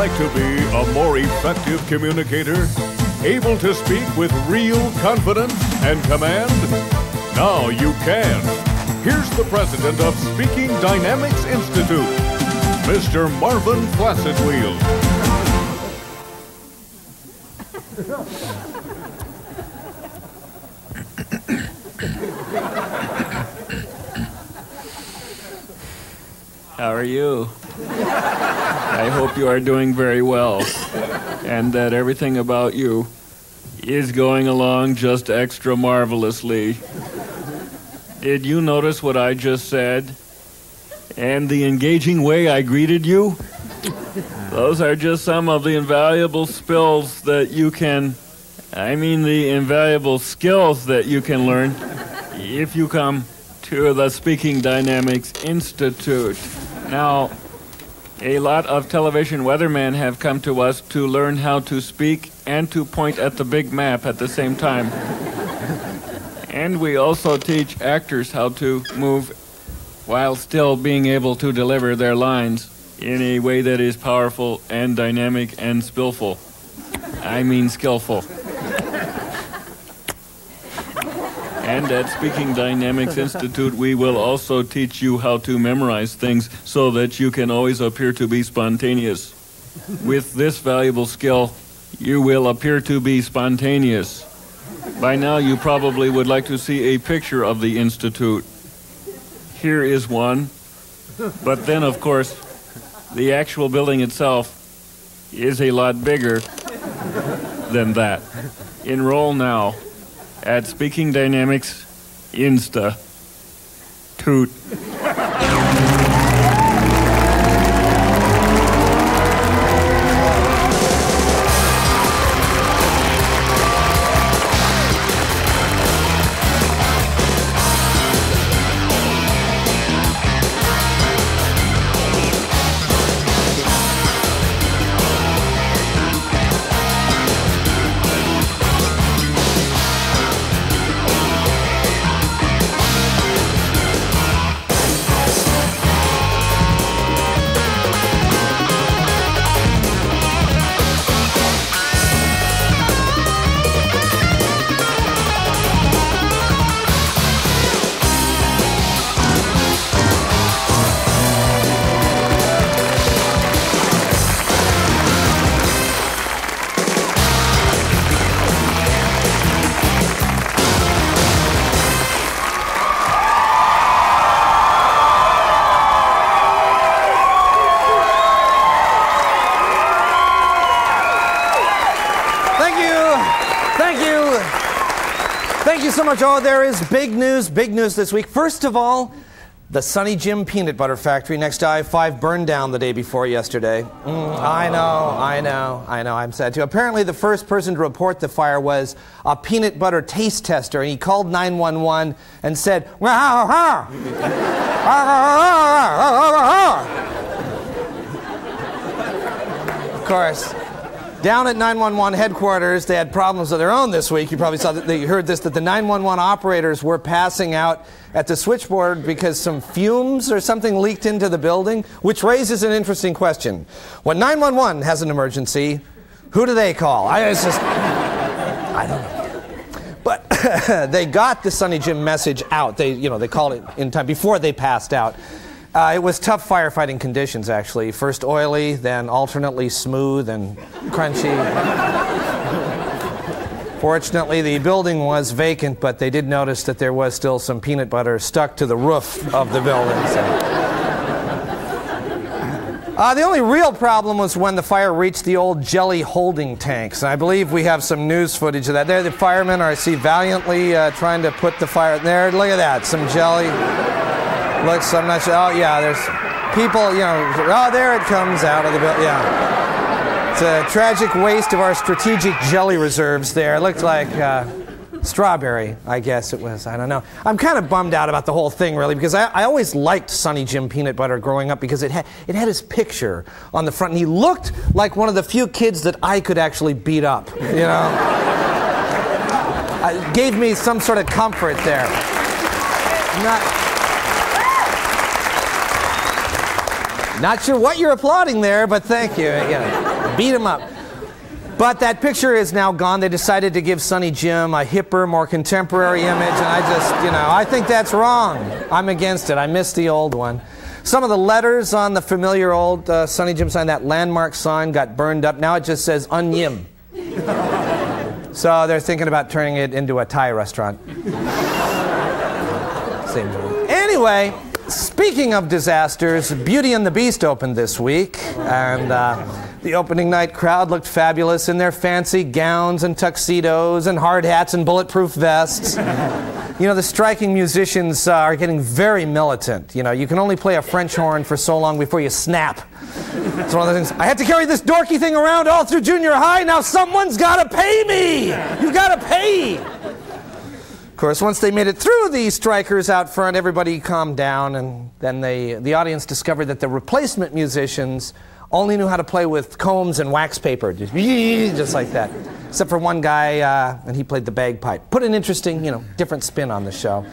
like to be a more effective communicator? Able to speak with real confidence and command? Now you can. Here's the president of Speaking Dynamics Institute, Mr. Marvin Flaccidwheel. How are you? I hope you are doing very well, and that everything about you is going along just extra marvelously. Did you notice what I just said? And the engaging way I greeted you? Those are just some of the invaluable skills that you can learn if you come to the Speaking Dynamics Institute. Now, a lot of television weathermen have come to us to learn how to speak and to point at the big map at the same time. And we also teach actors how to move while still being able to deliver their lines in a way that is powerful and dynamic and skillful. And at Speaking Dynamics Institute, we will also teach you how to memorize things so that you can always appear to be spontaneous. With this valuable skill, you will appear to be spontaneous. By now, you probably would like to see a picture of the Institute. Here is one. But then, of course, the actual building itself is a lot bigger than that. Enroll now at Speaking Dynamics Institute. So much. Oh, there is big news this week. First of all, the Sunny Jim Peanut Butter Factory next to I-5 burned down the day before yesterday. I know. I'm sad too. Apparently, the first person to report the fire was a peanut butter taste tester, and he called 911 and said, of course. Down at 911 headquarters, they had problems of their own this week. You probably saw that they heard this, that the 911 operators were passing out at the switchboard because some fumes or something leaked into the building, which raises an interesting question. When 911 has an emergency, who do they call? I don't know. But they got the Sunny Jim message out. They called it in time before they passed out. It was tough firefighting conditions, actually. First oily, then alternately smooth and crunchy. Fortunately, the building was vacant, but they did notice that there was still some peanut butter stuck to the roof of the building. The only real problem was when the fire reached the old jelly holding tanks. And I believe we have some news footage of that. There, the firemen are, I see, valiantly trying to put the fire there. Look at that, some jelly. Looks, I'm not sure. Oh, yeah, there's people, oh, there it comes out of the building. Yeah. It's a tragic waste of our strategic jelly reserves there. It looked like strawberry, I guess it was. I don't know. I'm kind of bummed out about the whole thing, really, because I always liked Sunny Jim Peanut Butter growing up because it had his picture on the front, and he looked like one of the few kids that I could actually beat up, It gave me some sort of comfort there. Not sure what you're applauding there, but thank you. beat him up. But that picture is now gone. They decided to give Sonny Jim a hipper, more contemporary image, and I just, I think that's wrong. I'm against it. I miss the old one. Some of the letters on the familiar old Sonny Jim sign, that landmark sign, got burned up. Now it just says Unyim. So they're thinking about turning it into a Thai restaurant. Same thing. Anyway, speaking of disasters, Beauty and the Beast opened this week, and the opening night crowd looked fabulous in their fancy gowns and tuxedos and hard hats and bulletproof vests. The striking musicians are getting very militant. You can only play a French horn for so long before you snap. It's one of the things. I had to carry this dorky thing around all through junior high. Now someone's got to pay me. You got to pay. Of course, once they made it through the strikers out front, everybody calmed down, and then the audience discovered that the replacement musicians only knew how to play with combs and wax paper, just like that. Except for one guy, and he played the bagpipe. Put an interesting, different spin on the show.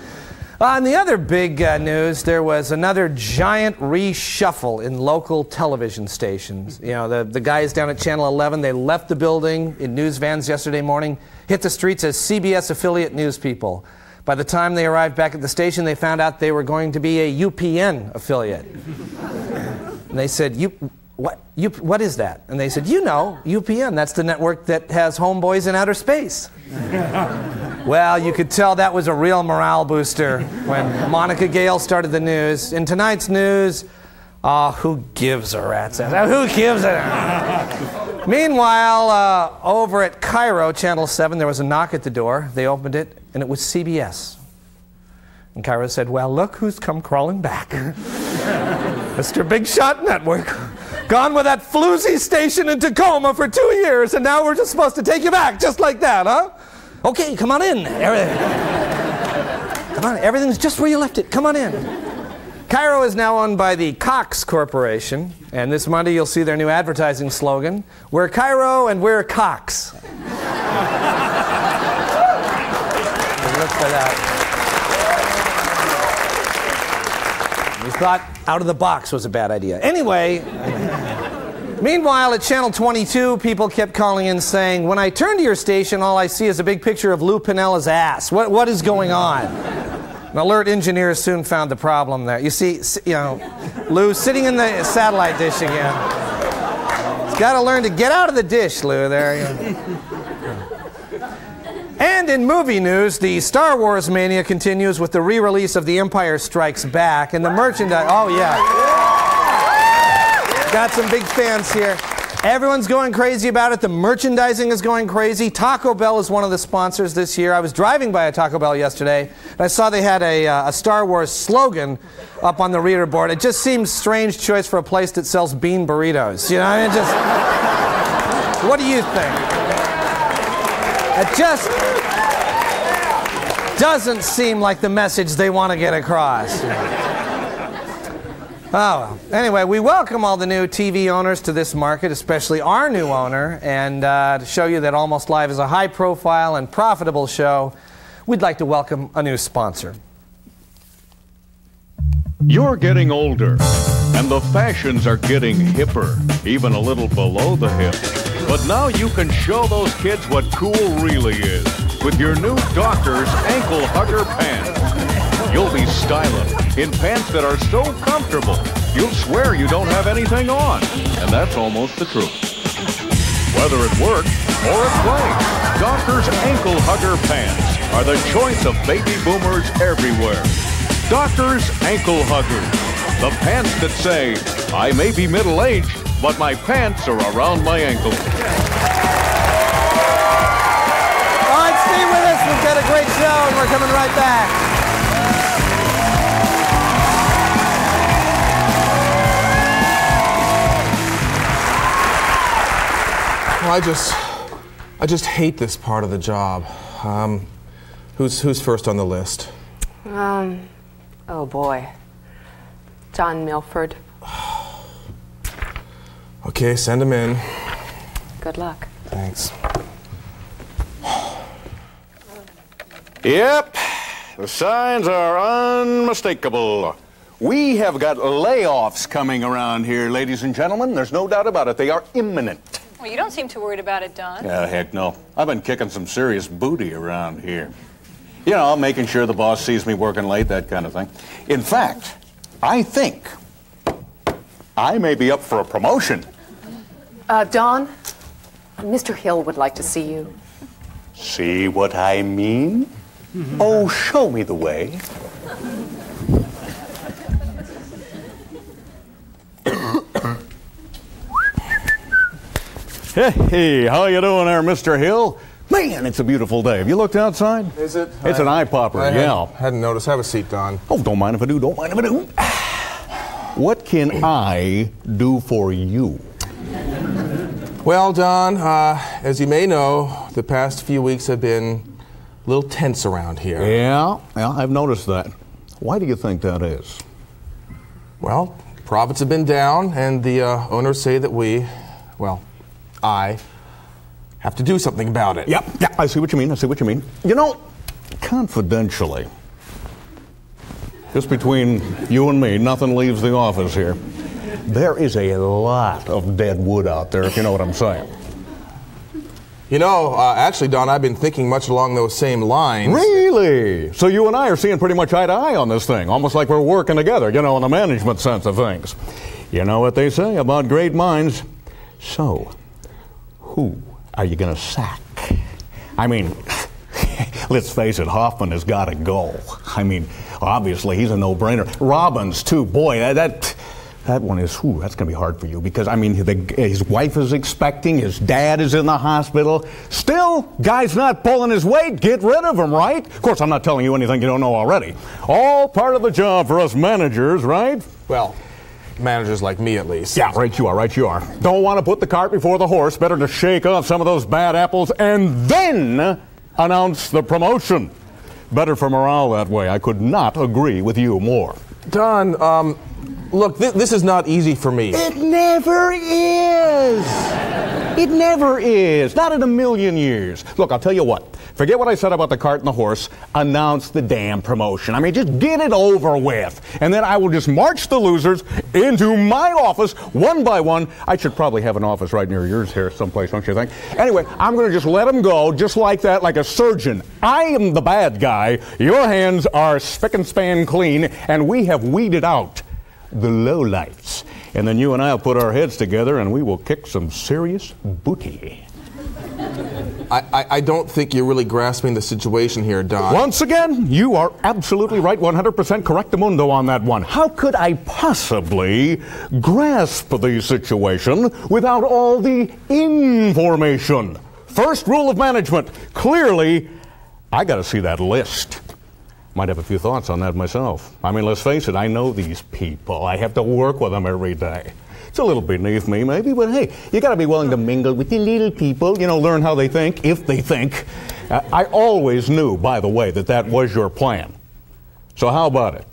On the other big news, there was another giant reshuffle in local television stations. The guys down at Channel 11, they left the building in news vans yesterday morning, hit the streets as CBS affiliate news people. By the time they arrived back at the station, they found out they were going to be a UPN affiliate. And they said, what is that? And they said, UPN, that's the network that has homeboys in outer space. Well, you could tell that was a real morale booster when Monica Gale started the news. In tonight's news, who gives a rat's ass? Who gives a... Meanwhile, over at Cairo, Channel 7, there was a knock at the door. They opened it, and it was CBS. And Cairo said, well, look who's come crawling back. Mr. Big Shot Network. Gone with that floozy station in Tacoma for 2 years, and now we're just supposed to take you back just like that, huh? Okay, come on in. Come on, everything's just where you left it. Come on in. Cairo is now owned by the Cox Corporation, and this Monday you'll see their new advertising slogan, we're Cairo and we're Cox. Look for that. We thought out of the box was a bad idea. Anyway, meanwhile at Channel 22, people kept calling in saying, when I turn to your station, all I see is a big picture of Lou Pinella's ass. What is going on? An alert engineer soon found the problem there. You see, Lou sitting in the satellite dish again. He's got to learn to get out of the dish, Lou, there. And in movie news, the Star Wars mania continues with the re-release of The Empire Strikes Back and the merchandise. Oh, yeah. Got some big fans here. Everyone's going crazy about it. The merchandising is going crazy. Taco Bell is one of the sponsors this year. I was driving by a Taco Bell yesterday, and I saw they had a Star Wars slogan up on the reader board. It just seems a strange choice for a place that sells bean burritos. What do you think? It just doesn't seem like the message they want to get across. Oh, well. Anyway, we welcome all the new TV owners to this market, especially our new owner, and to show you that Almost Live is a high-profile and profitable show, we'd like to welcome a new sponsor. You're getting older, and the fashions are getting hipper, even a little below the hip. But now you can show those kids what cool really is with your new Doctor's Ankle Hugger Pants. You'll be styling in pants that are so comfortable, you'll swear you don't have anything on. And that's almost the truth. Whether at work or at play, Doctor's Ankle Hugger Pants are the choice of baby boomers everywhere. Doctor's Ankle Huggers, the pants that say, I may be middle-aged, but my pants are around my ankle. All right, stay with us. We've got a great show, and we're coming right back. Well, I just hate this part of the job. Who's first on the list? Oh boy. John Milford. Okay, send him in. Good luck. Thanks. Yep, the signs are unmistakable. We have got layoffs coming around here, ladies and gentlemen. There's no doubt about it. They are imminent. Well, you don't seem too worried about it, Don. Yeah, heck no. I've been kicking some serious booty around here. You know, making sure the boss sees me working late, that kind of thing. In fact, I think I may be up for a promotion. Don, Mr. Hill would like to see you. See what I mean? Oh, show me the way. Hey, how you doing there, Mr. Hill? Man, it's a beautiful day. Have you looked outside? Is it? It's an eye popper, yeah. Hadn't noticed. Have a seat, Don. Oh, don't mind if I do, don't mind if I do. What can I do for you? Well, Don, as you may know, the past few weeks have been a little tense around here. Yeah, I've noticed that. Why do you think that is? Well, profits have been down, and the owners say that I have to do something about it. Yep, yeah, I see what you mean, You know, confidentially, just between you and me, nothing leaves the office here. There is a lot of dead wood out there, if you know what I'm saying. You know, actually, Don, I've been thinking much along those same lines. Really? So you and I are seeing pretty much eye to eye on this thing, almost like we're working together, you know, in the management sense of things. You know what they say about great minds. So, who are you going to sack? I mean, let's face it, Hoffman has got to go. I mean, obviously, he's a no-brainer. Robbins, too. Boy, that one is, that's going to be hard for you because, I mean, his wife is expecting, his dad is in the hospital. Still, guy's not pulling his weight. Get rid of him, right? Of course, I'm not telling you anything you don't know already. All part of the job for us managers, right? Well, managers like me, at least. Yeah, right you are. Don't want to put the cart before the horse. Better to shake off some of those bad apples and then announce the promotion. Better for morale that way. I could not agree with you more. Don, look, this is not easy for me. It never is. It never is. Not in a million years. Look, I'll tell you what. Forget what I said about the cart and the horse. Announce the damn promotion. I mean, just get it over with. And then I will just march the losers into my office one by one. I should probably have an office right near yours here someplace, don't you think? Anyway, I'm going to just let them go just like that, like a surgeon. I am the bad guy. Your hands are spick and span clean, and we have weeded out the lowlifes. And then you and I will put our heads together and we will kick some serious booty. I don't think you're really grasping the situation here, Don. Once again, you are absolutely right, 100% correctamundo on that one. How could I possibly grasp the situation without all the information? First rule of management, clearly, I got to see that list. Might have a few thoughts on that myself. I mean, let's face it, I know these people. I have to work with them every day. It's a little beneath me, maybe, but hey, you got to be willing to mingle with the little people, you know, learn how they think, if they think. I always knew, by the way, that was your plan. So how about it?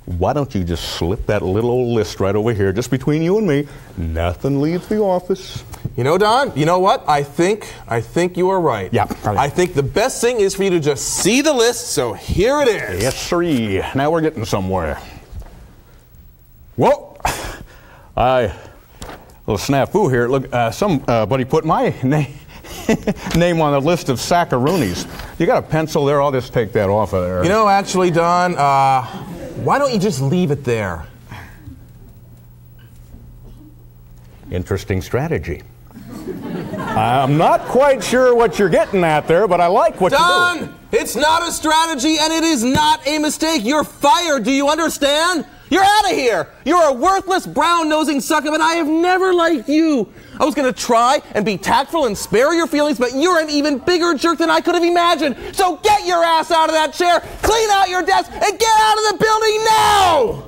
Why don't you just slip that little old list right over here, just between you and me? Nothing leaves the office. You know, Don, you know what? I think you are right. Yeah. I think the best thing is for you to just see the list, so here it is. Yes, sirree. Now we're getting somewhere. Whoa. A little snafu here. Look, somebody put my name on the list of saccharoonies. You got a pencil there? I'll just take that off of there. You know, actually, Don, why don't you just leave it there? Interesting strategy. I'm not quite sure what you're getting at there, but I like what you're doing. Don, it's not a strategy and it is not a mistake. You're fired. Do you understand? You're out of here. You're a worthless, brown-nosing sucker, but I have never liked you. I was going to try and be tactful and spare your feelings, but you're an even bigger jerk than I could have imagined. So get your ass out of that chair, clean out your desk, and get out of the building now!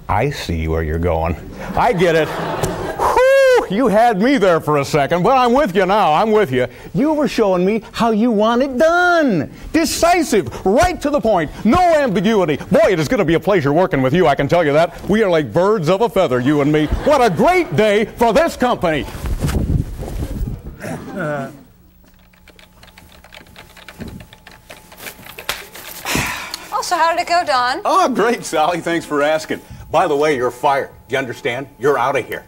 I see where you're going. I get it. Whew, you had me there for a second, but I'm with you now. I'm with you. You were showing me how you want it done. Decisive, right to the point, no ambiguity. Boy, it is going to be a pleasure working with you, I can tell you that. We are like birds of a feather, you and me. What a great day for this company. Oh, Well, so how did it go, Don? Oh, great, Sally. Thanks for asking. By the way, you're fired. Do you understand? You're out of here.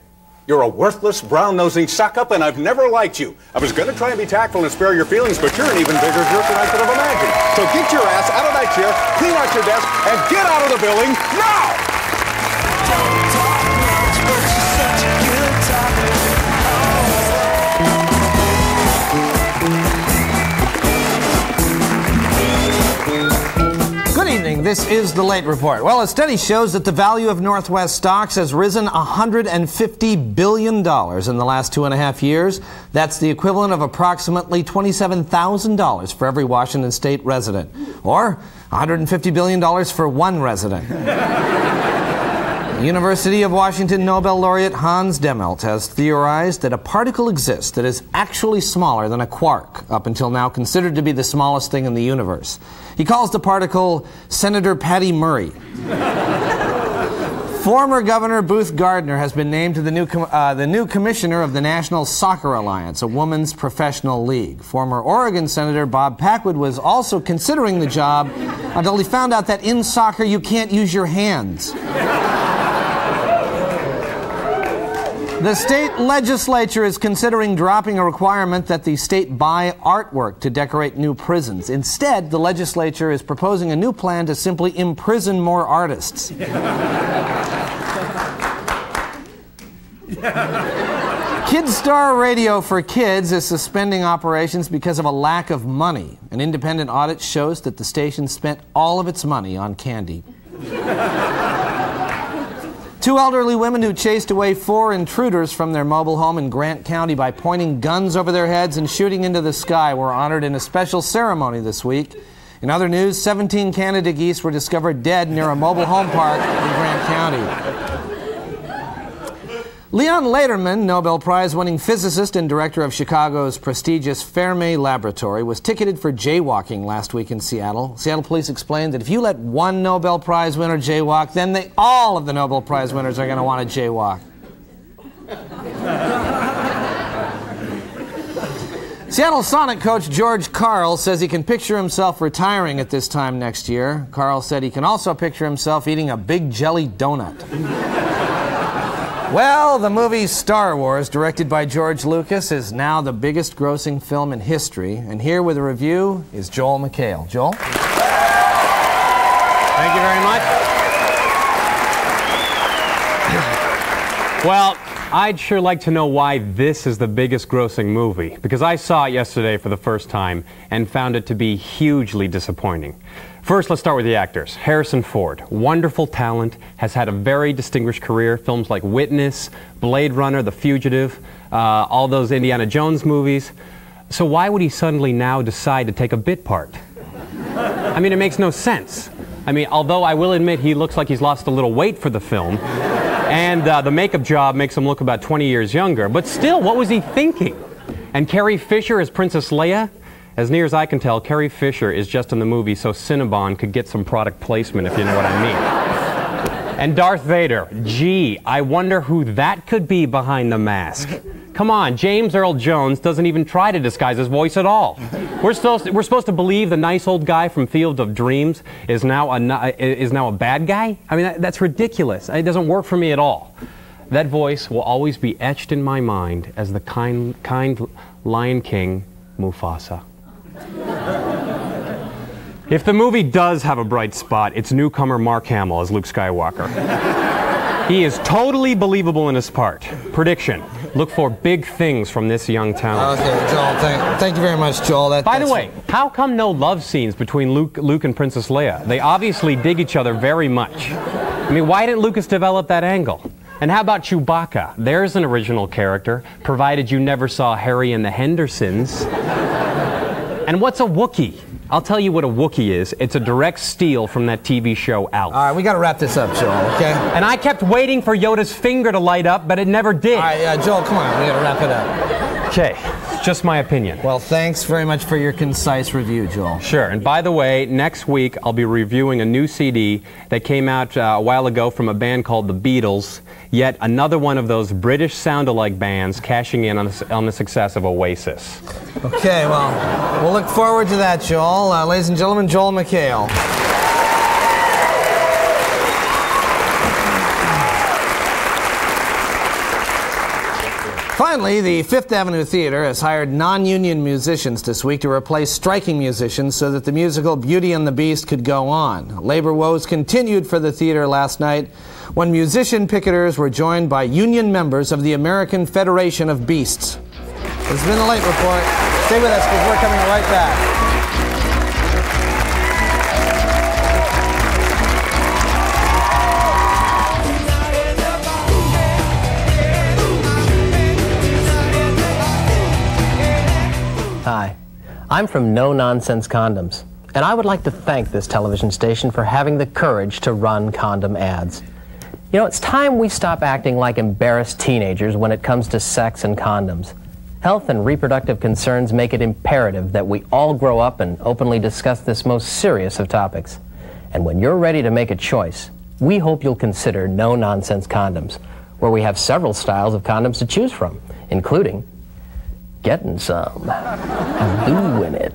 You're a worthless, brown-nosing suck-up, and I've never liked you. I was going to try and be tactful and spare your feelings, but you're an even bigger jerk than I could have imagined. So get your ass out of that chair, clean out your desk, and get out of the building now! Good evening. This is the Late Report. Well, a study shows that the value of Northwest stocks has risen $150 billion in the last 2.5 years. That's the equivalent of approximately $27,000 for every Washington state resident, or $150 billion for one resident. University of Washington Nobel laureate Hans Demmelt has theorized that a particle exists that is actually smaller than a quark, up until now considered to be the smallest thing in the universe. He calls the particle Senator Patty Murray. Former Governor Booth Gardner has been named to the new commissioner of the National Soccer Alliance, a women's professional league. Former Oregon Senator Bob Packwood was also considering the job until he found out that in soccer you can't use your hands. The state legislature is considering dropping a requirement that the state buy artwork to decorate new prisons. Instead, the legislature is proposing a new plan to simply imprison more artists. Kidstar Radio for Kids is suspending operations because of a lack of money. An independent audit shows that the station spent all of its money on candy. Two elderly women who chased away 4 intruders from their mobile home in Grant County by pointing guns over their heads and shooting into the sky were honored in a special ceremony this week. In other news, 17 Canada geese were discovered dead near a mobile home park in Grant County. Leon Lederman, Nobel Prize-winning physicist and director of Chicago's prestigious Fermi Laboratory, was ticketed for jaywalking last week in Seattle. Seattle police explained that if you let one Nobel Prize winner jaywalk, then all of the Nobel Prize winners are going to want to jaywalk. Seattle Sonic coach George Karl says he can picture himself retiring at this time next year. Karl said he can also picture himself eating a big jelly donut. Well, the movie Star Wars, directed by George Lucas, is now the biggest grossing film in history. And here with a review is Joel McHale. Joel? Thank you very much. Well, I'd sure like to know why this is the biggest grossing movie, because I saw it yesterday for the first time and found it to be hugely disappointing. First, let's start with the actors. Harrison Ford, wonderful talent, has had a very distinguished career. Films like Witness, Blade Runner, The Fugitive, all those Indiana Jones movies. So why would he suddenly now decide to take a bit part? I mean, it makes no sense. I mean, although I will admit he looks like he's lost a little weight for the film, and the makeup job makes him look about 20 years younger, but still, what was he thinking? And Carrie Fisher as Princess Leia? As near as I can tell, Carrie Fisher is just in the movie so Cinnabon could get some product placement, if you know what I mean. And Darth Vader, gee, I wonder who that could be behind the mask. Come on, James Earl Jones doesn't even try to disguise his voice at all. We're supposed to believe the nice old guy from Field of Dreams is now a bad guy? I mean, that's ridiculous. It doesn't work for me at all. That voice will always be etched in my mind as the kind Lion King, Mufasa. If the movie does have a bright spot, it's newcomer Mark Hamill as Luke Skywalker. He is totally believable in his part. Prediction: look for big things from this young talent. Okay, Joel, thank you very much, Joel. By the way, how come no love scenes between Luke and Princess Leia? They obviously dig each other very much. I mean, why didn't Lucas develop that angle? And how about Chewbacca? There's an original character, provided you never saw Harry and the Hendersons. And what's a Wookiee? I'll tell you what a Wookiee is. It's a direct steal from that TV show Alf. All right, we got to wrap this up, Joel, okay? And I kept waiting for Yoda's finger to light up, but it never did. All right, Joel, come on, we got to wrap it up. Okay, just my opinion. Well, thanks very much for your concise review, Joel. Sure, and by the way, next week I'll be reviewing a new CD that came out a while ago from a band called The Beatles, yet another one of those British sound-alike bands cashing in on the success of Oasis. Okay, well, we'll look forward to that, Joel. Ladies and gentlemen, Joel McHale. Finally, the Fifth Avenue Theater has hired non-union musicians this week to replace striking musicians so that the musical Beauty and the Beast could go on. Labor woes continued for the theater last night when musician picketers were joined by union members of the American Federation of Beasts. This has been the Late Report. Stay with us because we're coming right back. Hi, I'm from No Nonsense Condoms, and I would like to thank this television station for having the courage to run condom ads. You know, it's time we stop acting like embarrassed teenagers when it comes to sex and condoms. Health and reproductive concerns make it imperative that we all grow up and openly discuss this most serious of topics. And when you're ready to make a choice, we hope you'll consider No Nonsense Condoms, where we have several styles of condoms to choose from, including getting some, doing it,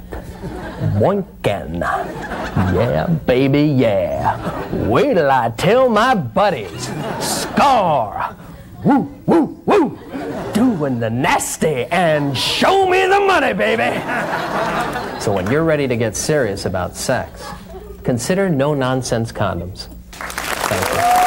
boinking, yeah, baby, yeah. Wait till I tell my buddies, scar, woo, woo, woo, doing the nasty, and show me the money, baby. So when you're ready to get serious about sex, consider No Nonsense Condoms. Thank you.